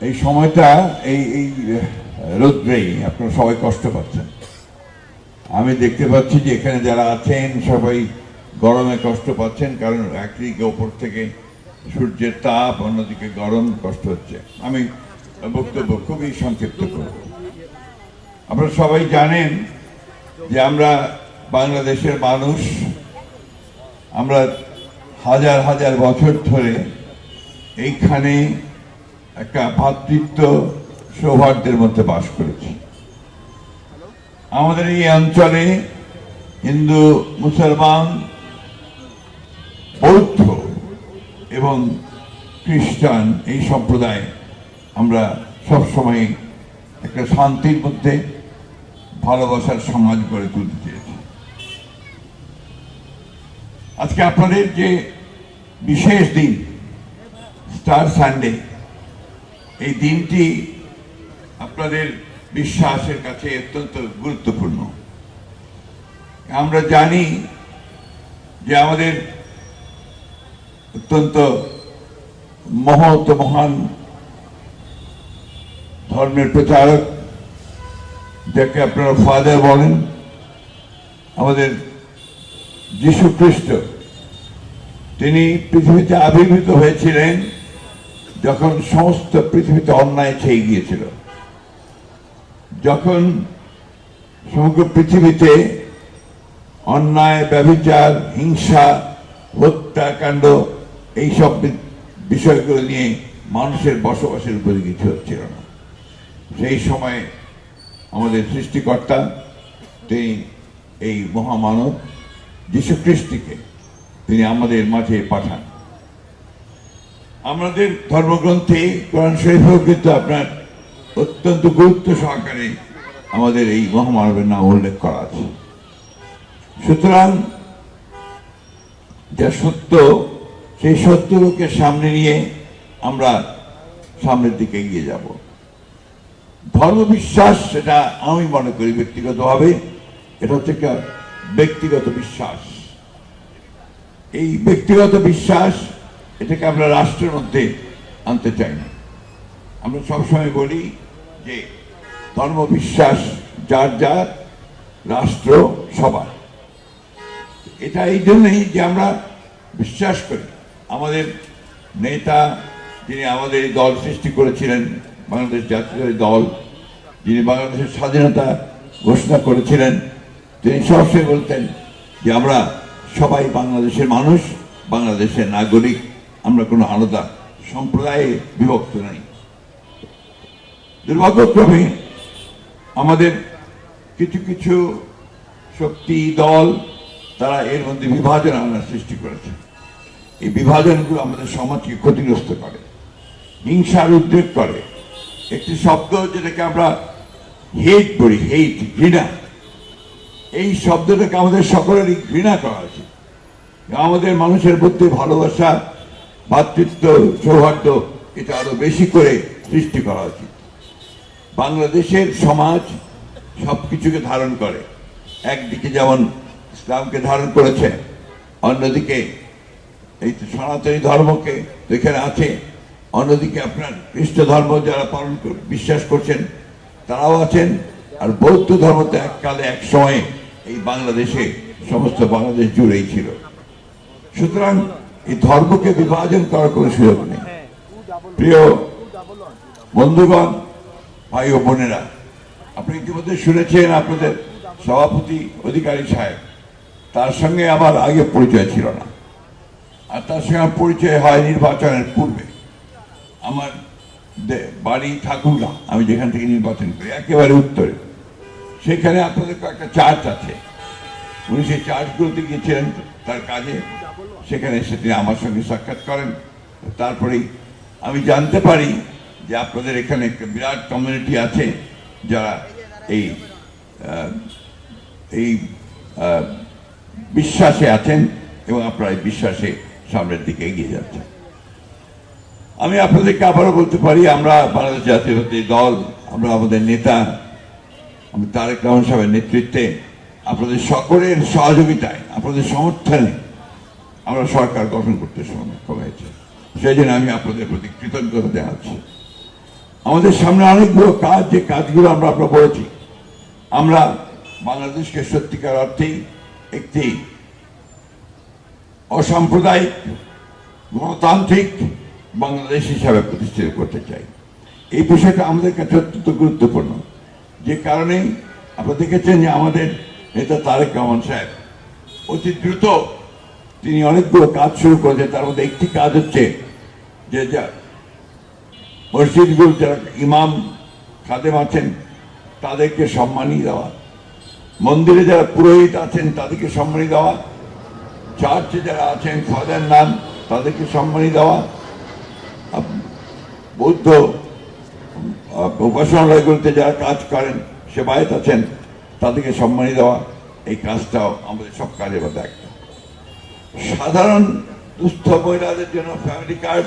এই সময়টা এই রৌদ্রেই আপনারা সবাই কষ্ট পাচ্ছেন। আমি দেখতে পাচ্ছি যে এখানে যারা আছেন সবাই গরমে কষ্ট পাচ্ছেন, কারণ একদিকে ওপর থেকে সূর্যের তাপ, অন্যদিকে গরম, কষ্ট হচ্ছে। আমি বক্তব্য খুবই সংক্ষিপ্ত করব। আপনারা সবাই জানেন যে আমরা বাংলাদেশের মানুষ, আমরা হাজার হাজার বছর ধরে এইখানে একটা ভ্রাতৃত্ব সৌহার্দ্যের মধ্যে বাস করেছি। আমাদের এই অঞ্চলে হিন্দু, মুসলমান, বৌদ্ধ এবং খ্রিস্টান এই সম্প্রদায় আমরা সবসময় একটা শান্তির মধ্যে ভালোবাসার সমাজ গড়ে তুলতে চেয়েছি। আজকে আপনাদের যে বিশেষ দিন স্টার সানডে, এই দিনটি আপনাদের বিশ্বাসের কাছে অত্যন্ত গুরুত্বপূর্ণ। আমরা জানি যে আমাদের অত্যন্ত মহৎ মহান ধর্মের প্রচারক, যাকে আপনারা ফাদার বলেন, আমাদের যীশু খ্রিস্ট, তিনি পৃথিবীতে আবির্ভূত হয়েছিলেন যখন সমস্ত পৃথিবীতে অন্যায় ছেয়ে গিয়েছিল, যখন সমগ্র পৃথিবীতে অন্যায়, ব্যভিচার, হিংসা, হত্যাকাণ্ড, এইসব বিষয়গুলো নিয়ে মানুষের বসবাসের উপরে কিছু হচ্ছিল না। সেই সময় আমাদের সৃষ্টিকর্তা তিনি এই মহামানব যীশু খ্রিস্টকে তিনি আমাদের মাঝে পাঠান। আমাদের ধর্মগ্রন্থে কোরআন শরীফেও কিন্তু আপনার অত্যন্ত গুরুত্ব সহকারে আমাদের এই মহামানবের নাম উল্লেখ করা আছে। সুতরাং যা সত্য, সেই সত্যকে সামনে নিয়ে আমরা সামনের দিকে এগিয়ে যাব। ধর্ম বিশ্বাস, সেটা আমি মনে করি ব্যক্তিগতভাবে এটা হচ্ছে একটা ব্যক্তিগত বিশ্বাস। এই ব্যক্তিগত বিশ্বাস এটাকে আমরা রাষ্ট্রের মধ্যে আনতে চাই না। আমরা সবসময় বলি যে ধর্ম বিশ্বাস যার যার, রাষ্ট্র সবার। এটা এই জন্যই যে আমরা বিশ্বাস করি আমাদের নেতা, যিনি আমাদের এই দল সৃষ্টি করেছিলেন, বাংলাদেশ জাতীয়তাবাদী দল, যিনি বাংলাদেশের স্বাধীনতা ঘোষণা করেছিলেন, তিনি সবসময় বলতেন যে আমরা সবাই বাংলাদেশের মানুষ, বাংলাদেশের নাগরিক, আমরা কোনো আলাদা সম্প্রদায়ে বিভক্ত নাই। দুর্ভাগ্যক্রমে আমাদের কিছু কিছু শক্তি, দল, তারা এর মধ্যে বিভাজন আনার সৃষ্টি করেছে। এই বিভাজনগুলো আমাদের সমাজকে ক্ষতিগ্রস্ত করে, হিংসার উদ্রেক করে। একটি শব্দ যেটাকে আমরা হেট বলি, হেট, ঘৃণা, এই শব্দটাকে আমাদের সকলেরই ঘৃণা করা উচিত। আমাদের মানুষের মধ্যে ভালোবাসা, ভ্রাতৃত্ব, সৌহার্দ্য, এটা আরো বেশি করে সৃষ্টি করা উচিত। বাংলাদেশের সমাজ সবকিছুকে ধারণ করে। একদিকে যেমন ইসলামকে ধারণ করেছে, অন্যদিকে এই সনাতনী ধর্মকে এখানে আছে, অন্যদিকে আপনার খ্রিস্ট ধর্ম যারা পালন বিশ্বাস করছেন তারাও আছেন, আর বৌদ্ধ ধর্ম তো এককালে এক সময়ে এই বাংলাদেশে সমস্ত বাংলাদেশ জুড়েই ছিল। সুতরাং এই ধর্মকে বিভাজন করার কোনো সুযোগ নেই। প্রিয় বন্ধুগণ, ভাই ও বোনেরা, আপনি ইতিমধ্যে শুনেছেন আপনাদের সভাপতি অধিকারী সাহেব, তার সঙ্গে আমার আগে পরিচয় ছিল না, আর তার সঙ্গে আমার পরিচয় হয় নির্বাচনের পূর্বে। আমার বাড়ি ঠাকুরগাঁ, আমি যেখান থেকে নির্বাচন করি, একেবারে উত্তরে। সেখানে আপনাদের কয়েকটা চার্চ আছে, উনি সেই চার্চগুলোতে গিয়েছিলেন তার কাজে। সেখানে এসে তিনি আমার সঙ্গে সাক্ষাৎ করেন। তারপরেই আমি জানতে পারি যে আপনাদের এখানে একটা বিরাট কমিউনিটি আছে যারা এই বিশ্বাসে আছেন এবং আপনারা এই বিশ্বাসে সামনের দিকে এগিয়ে যাচ্ছেন। আমি আপনাদেরকে আবারও বলতে পারি, আমরা বাংলাদেশ জাতীয়তাবাদী দল, আমরা আমাদের নেতা আমি তারেক রহমান সাহেবের নেতৃত্বে, আপনাদের সকলের সহযোগিতায়, আপনাদের সমর্থনে আমরা সরকার গঠন করতে সক্ষম হয়েছে। সেই জন্য আমি আপনাদের প্রতি কৃতজ্ঞতা জানাচ্ছি। আমাদের সামনে অনেকগুলো কাজ, যে কাজগুলো আমরা বলেছি, আমরা বাংলাদেশকে সত্যিকার অর্থেই একটি অসাম্প্রদায়িক গণতান্ত্রিক বাংলাদেশ হিসাবে প্রতিষ্ঠিত করতে চাই। এই বিষয়টা আমাদের কাছে অত্যন্ত গুরুত্বপূর্ণ, যে কারণে আপনারা দেখেছেন যে আমাদের নেতা তারেক রহমান সাহেব অতি দ্রুত তিনি অনেকগুলো কাজ শুরু করেছেন। তার মধ্যে একটি কাজ হচ্ছে যে মসজিদগুলো যারা ইমাম খাদেম আছেন তাদেরকে সম্মানী দেওয়া, মন্দিরে যারা পুরোহিত আছেন তাদেরকে সম্মানী দেওয়া, চার্চে যারা আছেন ফাদার নাম তাদেরকে সম্মানী দেওয়া, বৌদ্ধ উপাসনালয়গুলোতে যারা কাজ করেন সেবায়েত আছেন তাদেরকে সম্মানী দেওয়া। এই কাজটাও আমাদের সব কাজের মধ্যে একটা। সাধারণ দুস্থ মহিলাদের জন্য ফ্যামিলি কার্ড,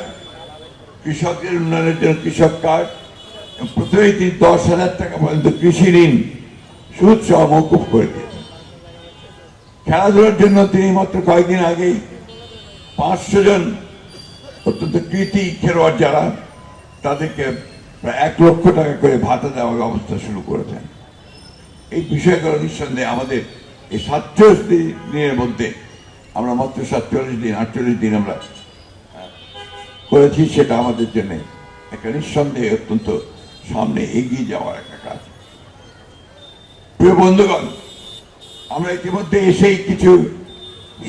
কৃষকের উন্নয়নের জন্য কৃষক কার্ড, প্রথমেই তিনি 10,000 টাকা পর্যন্ত কৃষি ঋণ সুদ সহ মৌকুফ করে দিয়েছেন। খেলাধুলার জন্য তিনি মাত্র কয়েকদিন আগেই 500 জন অত্যন্ত কৃতি খেলোয়াড় যারা তাদেরকে প্রায় 1 লক্ষ টাকা করে ভাতা দেওয়ার ব্যবস্থা শুরু করেছেন। এই বিষয়গুলো নিঃসন্দেহে আমাদের এই 47 দিনের মধ্যে আমরা মাত্র 48 দিন আমরা করেছি, সেটা আমাদের জন্য একটা নিঃসন্দেহে অত্যন্ত সামনে এগিয়ে যাওয়ার একটা কাজ। প্রিয় বন্ধুগণ, আমরা ইতিমধ্যে এসেই কিছু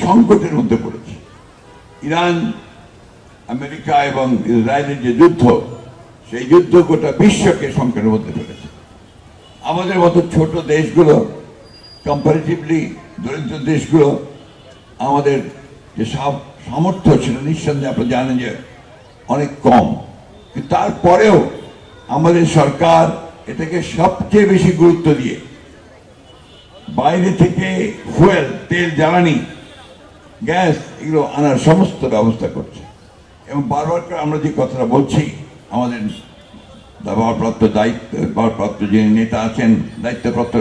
সংকটের মধ্যে পড়েছি। ইরান, আমেরিকা এবং ইসরায়েলের যে যুদ্ধ, সেই যুদ্ধ গোটা বিশ্বকে সংকটের মধ্যে ফেলেছে। আমাদের মতো ছোট দেশগুলো, কম্পারেটিভলি দরিদ্র দেশগুলো, আমাদের যে সামর্থ্য সেটা নিঃসন্দেহে আপনারা জানেন যে অনেক কম, কিন্তু তারপরেও আমাদের সরকার এটাকে সবচেয়ে বেশি গুরুত্ব দিয়ে বাইরে থেকে ফুয়েল, তেল, জ্বালানি, গ্যাস এগুলো আনার সমস্ত ব্যবস্থা করছে। এবং বারবার করে আমরা যে কথাটা বলছি, আমাদের ভারপ্রাপ্ত যিনি নেতা আছেন, দায়িত্বপ্রাপ্ত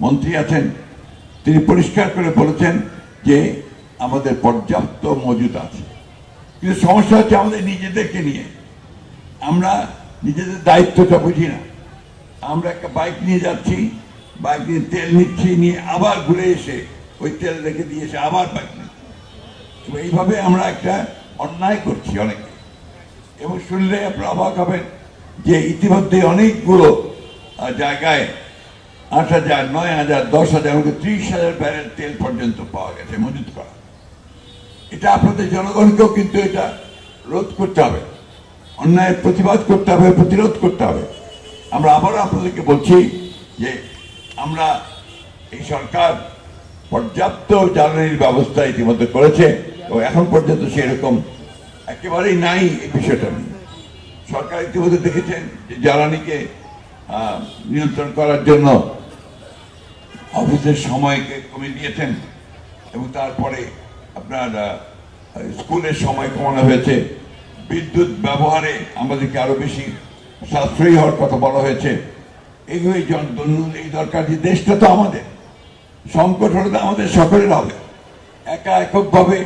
মন্ত্রী আছেন, তিনি পরিষ্কার করে বলেছেন যে আমাদের পর্যাপ্ত মজুদ আছে। কিন্তু সমস্যা হচ্ছে আমাদের নিজেদেরকে নিয়ে, আমরা নিজেদের দায়িত্বটা বুঝি না। আমরা একটা বাইক নিয়ে যাচ্ছি, বাইক নিয়ে তেল নিচ্ছি, নিয়ে আবার ঘুরে এসে ওই তেল রেখে দিয়ে এসে আবার বাইক নিচ্ছি। এইভাবে আমরা একটা অন্যায় করছি অনেকে। এবং শুনলে আপনারা অবাক হবেন যে ইতিমধ্যে অনেকগুলো জায়গায় 8,000, 9,000, 10,000, 30,000 ব্যারেল তেল পর্যন্ত পাওয়া গেছে মজুত করা। এটা আপনাদের জনগণকেও কিন্তু এটা রোধ করতে হবে, অন্যায়ের প্রতিবাদ করতে হবে, প্রতিরোধ করতে হবে। আমরা আবারও আপনাদেরকে বলছি যে আমরা এই সরকার পর্যাপ্ত জ্বালানির ব্যবস্থা ইতিমধ্যে করেছে এবং এখন পর্যন্ত সেরকম একেবারেই নাই এই বিষয়টা নিয়ে। সরকার ইতিমধ্যে দেখেছেন যে জ্বালানিকে নিয়ন্ত্রণ করার জন্য অফিসের সময়কে কমিয়ে দিয়েছেন এবং তারপরে আপনার স্কুলের সময় কমানো হয়েছে। বিদ্যুৎ ব্যবহারে আমাদেরকে আরো বেশি সাশ্রয়ী হওয়ার কথা বলা হয়েছে। এগুলোই এই দরকার যে দেশটা তো আমাদের, সংকট হলে আমাদের সকলের হবে। একা এককভাবে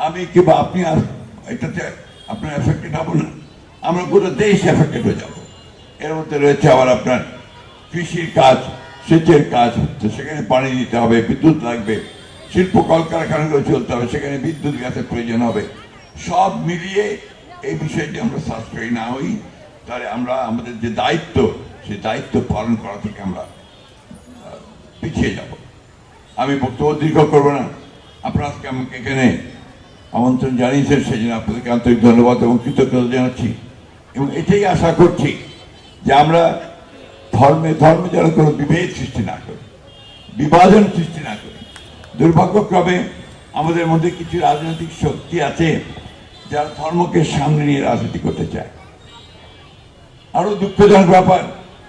আমি কিংবা আপনি আর এটাতে আপনার এফেক্টেড হবো না, আমরা পুরো দেশ এফেক্টেড হয়ে যাবো। এর মধ্যে রয়েছে আবার আপনার কৃষির কাজ, সেচের কাজ হচ্ছে, সেখানে পানি দিতে হবে, বিদ্যুৎ লাগবে, শিল্প কলকারখানাগুলো চলতে হবে, সেখানে বিদ্যুৎ গ্যাসের প্রয়োজন হবে। সব মিলিয়ে এই বিষয়টি আমরা সাশ্রয়ী না হই, তাহলে আমরা আমাদের যে দায়িত্ব, সেই দায়িত্ব পালন করা থেকে আমরা পিছিয়ে যাব। আমি বক্তব্য দীর্ঘ করবো না। আপনারা আজকে আমাকে এখানে আমন্ত্রণ জানিয়েছেন, সেই জন্য আপনাদেরকে আন্তরিক ধন্যবাদ এবং কৃতজ্ঞতা জানাচ্ছি। এবং এটাই আশা করছি যে আমরা ধর্মে যেন কোনো বিভেদ সৃষ্টি না করি, বিভাজন সৃষ্টি না করি। দুর্ভাগ্যক্রমে আমাদের মধ্যে কিছু রাজনৈতিক শক্তি আছে যারা ধর্মকে সামনে নিয়ে রাজনীতি করতে চায়। আরো দুঃখজনক ব্যাপার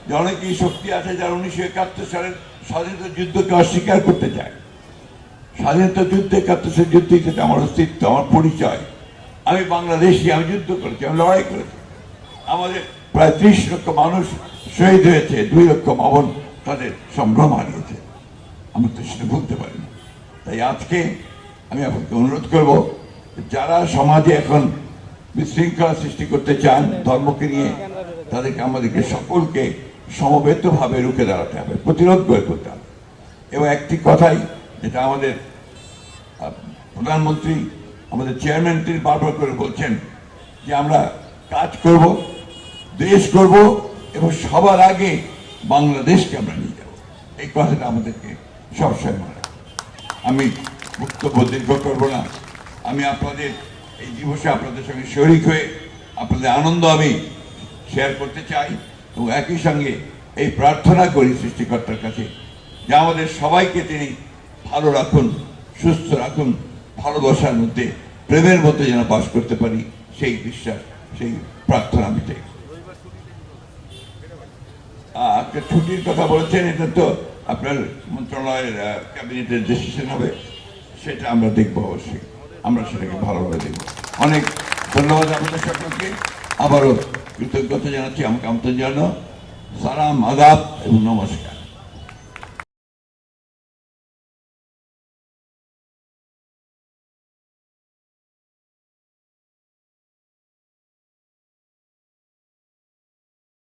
যে অনেকেই শক্তি আছে যারা 1971 সালের স্বাধীনতা যুদ্ধকে অস্বীকার করতে চায়। স্বাধীনতা যুদ্ধে 71 সালের যুদ্ধ হিসেবে আমার অস্তিত্ব, আমার পরিচয়। আমি বাংলাদেশি, আমি যুদ্ধ করেছি, আমি লড়াই করেছি। আমাদের প্রায় 30 লক্ষ মানুষ শহীদ হয়েছে, 2 লক্ষ ভবন তাদের সম্ভ্রম হারিয়েছে। আমরা তো সেটা ভুলতে পারি না। তাই আজকে আমি আপনাকে অনুরোধ করব, যারা সমাজে এখন বিশৃঙ্খলা সৃষ্টি করতে চান ধর্মকে নিয়ে, তাদেরকে আমাদেরকে সকলকে সমবেতভাবে রুখে দাঁড়াতে হবে, প্রতিরোধ করে তুলতে হবে। এবং একটি কথাই যেটা আমাদের প্রধানমন্ত্রী, আমাদের চেয়ারম্যান তিনি বারবার করে বলছেন যে আমরা কাজ করব, দেশ করব এবং সবার আগে বাংলাদেশকে আমরা নিয়ে যাব। এই কথাটা আমাদেরকে সবসময় মনে রাখবো। আমি বক্তব্য দীর্ঘ করব না। আমি আপনাদের এই দিবসে আপনাদের সঙ্গে শরিক হয়ে আপনাদের আনন্দ আমি শেয়ার করতে চাই এবং একই সঙ্গে এই প্রার্থনা করি সৃষ্টিকর্তার কাছে যে আমাদের সবাইকে তিনি ভালো রাখুন, সুস্থ রাখুন, ভালোবাসার মধ্যে, প্রেমের মধ্যে যেন বাস করতে পারি, সেই বিশ্বাস, সেই প্রার্থনা আমি চাই। একটা ছুটির কথা বলেছেন, এটা তো আপনার মন্ত্রণালয়ের ক্যাবিনেটের ডিসিশন হবে, সেটা আমরা দেখবো, অবশ্যই আমরা সেটাকে ভালোভাবে দেখব। অনেক ধন্যবাদ আপনাদের সকলকে, আবারও কৃতজ্ঞতা জানাচ্ছি আমাকে আমন্ত্রণ জানানো। সালাম, আদাব এবং নমস্কার।